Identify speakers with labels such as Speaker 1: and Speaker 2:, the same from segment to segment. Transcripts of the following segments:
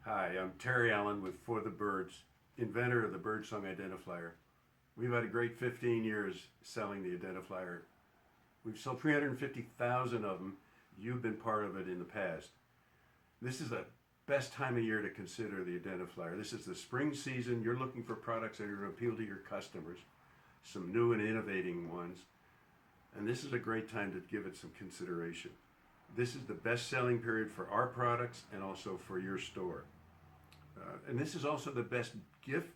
Speaker 1: Hi, I'm Terry Allen with For the Birds, inventor of the BirdSong IdentiFlyer. We've had a great 15 years selling the IdentiFlyer. We've sold 350,000 of them. You've been part of it in the past. This is the best time of year to consider the IdentiFlyer. This is the spring season. You're looking for products that are going to appeal to your customers, some new and innovating ones. And this is a great time to give it some consideration. This is the best selling period for our products and also for your store. And this is also the best gift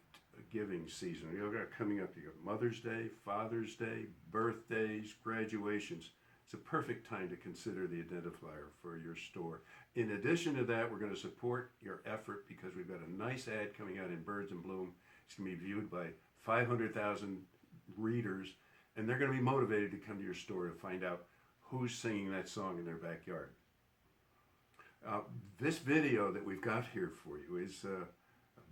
Speaker 1: giving season. You've got coming up, you got Mother's Day, Father's Day, birthdays, graduations. It's a perfect time to consider the IdentiFlyer for your store. In addition to that, we're going to support your effort because we've got a nice ad coming out in Birds in Bloom. It's going to be viewed by 500,000 readers, and they're going to be motivated to come to your store to find out who's singing that song in their backyard. This video that we've got here for you is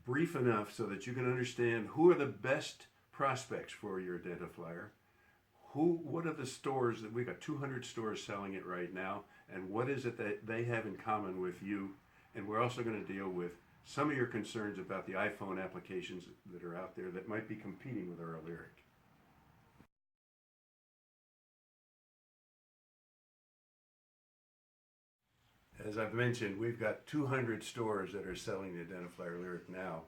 Speaker 1: brief enough so that you can understand who are the best prospects for your IdentiFlyer, what are the stores that we've got 200 stores selling it right now, and what is it that they have in common with you. And we're also going to deal with some of your concerns about the iPhone applications that are out there that might be competing with our Lyric. As I've mentioned, we've got 200 stores that are selling the IdentiFlyer Lyric now.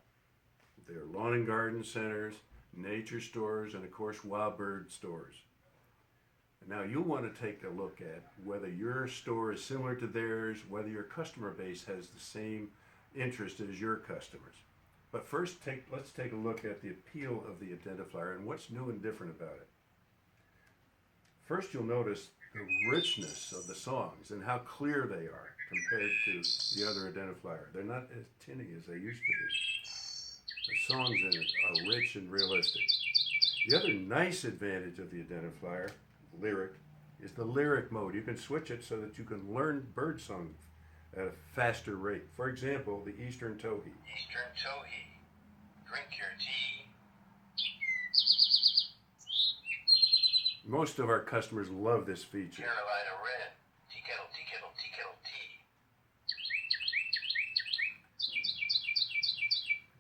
Speaker 1: They're lawn and garden centers, nature stores, and of course wild bird stores. Now you'll want to take a look at whether your store is similar to theirs, whether your customer base has the same interest as your customers. But first, let's take a look at the appeal of the IdentiFlyer and what's new and different about it. First, you'll notice the richness of the songs and how clear they are compared to the other IdentiFlyer. They're not as tinny as they used to be. The songs in it are rich and realistic. The other nice advantage of the IdentiFlyer, Lyric, is the Lyric mode. You can switch it so that you can learn birdsong at a faster rate. For example, the Eastern Towhee.
Speaker 2: Eastern Towhee, drink your tea.
Speaker 1: Most of our customers love this feature.
Speaker 2: Carolina Red, tea kettle, tea kettle, tea kettle, tea.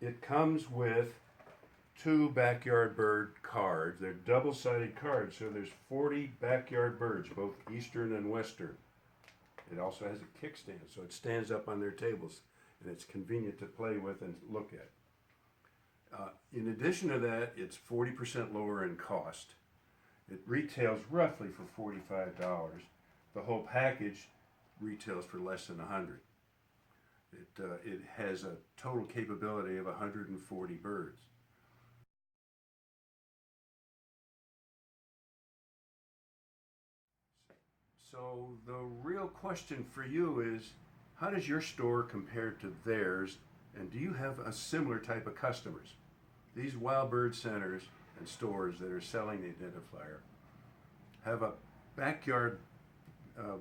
Speaker 1: It comes with 2 backyard bird cards. They're double-sided cards, so there's 40 backyard birds, both eastern and western. It also has a kickstand, so it stands up on their tables, and it's convenient to play with and look at. In addition to that, it's 40% lower in cost. It retails roughly for $45. The whole package retails for less than $100. It has a total capability of 140 birds. So the real question for you is, how does your store compare to theirs, and do you have a similar type of customers? These wild bird centers and stores that are selling the IdentiFlyer have a backyard, a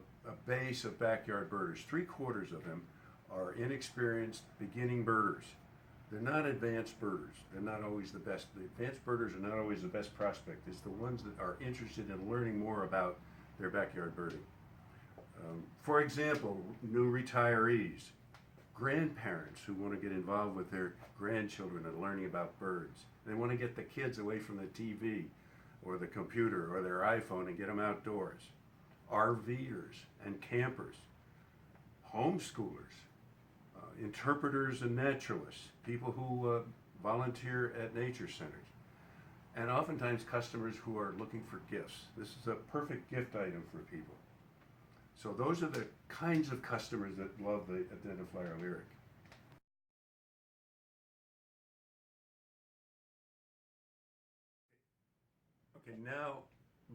Speaker 1: base of backyard birders. 3/4 of them are inexperienced beginning birders. They're not advanced birders. They're not always the best. The advanced birders are not always the best prospect. It's the ones that are interested in learning more about their backyard birding. For example, new retirees, grandparents who want to get involved with their grandchildren and learning about birds. They want to get the kids away from the TV or the computer or their iPhone and get them outdoors. RVers and campers, homeschoolers, interpreters and naturalists, people who volunteer at nature centers, and oftentimes customers who are looking for gifts. This is a perfect gift item for people. So those are the kinds of customers that love the IdentiFlyer Lyric. Okay, now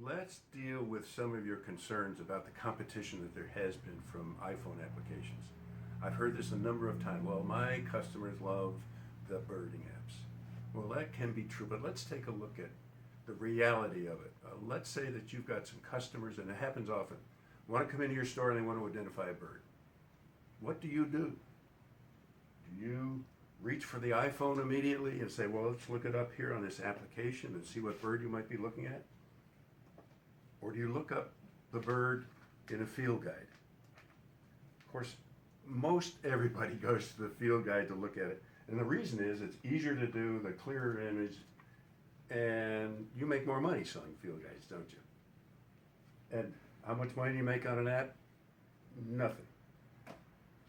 Speaker 1: let's deal with some of your concerns about the competition that there has been from iPhone applications. I've heard this a number of times. Well, my customers love the birding apps. Well, that can be true, but let's take a look at the reality of it. Let's say that you've got some customers, and it happens often, want to come into your store and they want to identify a bird. What do? Do you reach for the iPhone immediately and say, well, let's look it up here on this application and see what bird you might be looking at? Or do you look up the bird in a field guide? Of course, most everybody goes to the field guide to look at it. And the reason is it's easier to do, the clearer image, and you make more money selling field guides, don't you? And how much money do you make on an app? Nothing.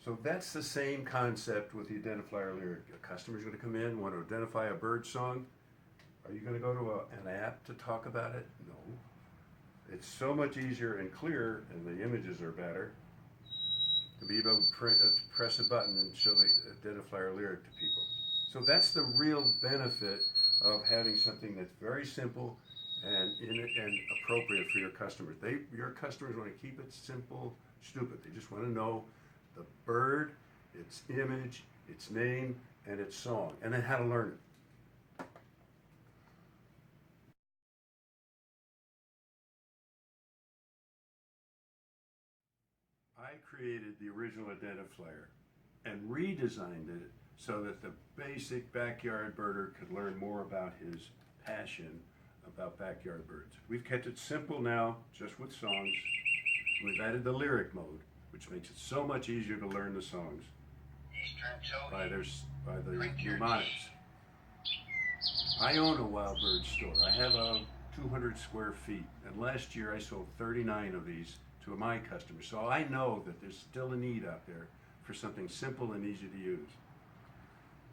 Speaker 1: So that's the same concept with the IdentiFlyer lyric. A customer's going to come in, want to identify a bird song. Are you going to go to an app to talk about it? No. It's so much easier and clearer, and the images are better, to be able to press a button and show the IdentiFlyer lyric to people. So that's the real benefit of having something that's very simple and appropriate for your customers. Your customers want to keep it simple, stupid. They just want to know the bird, its image, its name, and its song, and then how to learn it. I created the original IdentiFlyer and redesigned it so that the basic backyard birder could learn more about his passion about backyard birds. We've kept it simple now, just with songs. We've added the lyric mode, which makes it so much easier to learn the songs by the mnemonics. I own a wild bird store. I have 200 square feet, and last year I sold 39 of these to my customers. So I know that there's still a need out there for something simple and easy to use.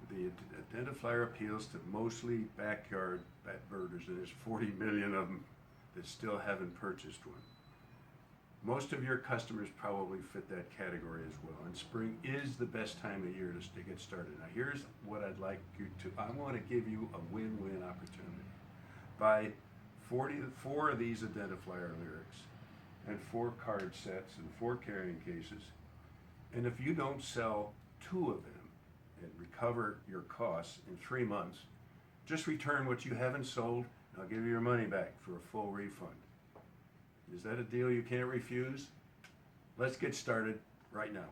Speaker 1: The IdentiFlyer appeals to mostly backyard birders, and there's 40 million of them that still haven't purchased one. Most of your customers probably fit that category as well, and spring is the best time of year to get started. Now here's what I'd like you to, I want to give you a win-win opportunity. Buy 4 of these IdentiFlyer lyrics, and 4 card sets, and 4 carrying cases, and if you don't sell 2 of them and recover your costs in 3 months, just return what you haven't sold, and I'll give you your money back for a full refund. Is that a deal you can't refuse? Let's get started right now.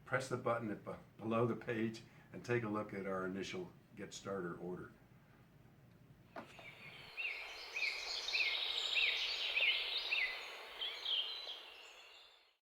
Speaker 1: Press the button below the page and take a look at our initial Get Starter order.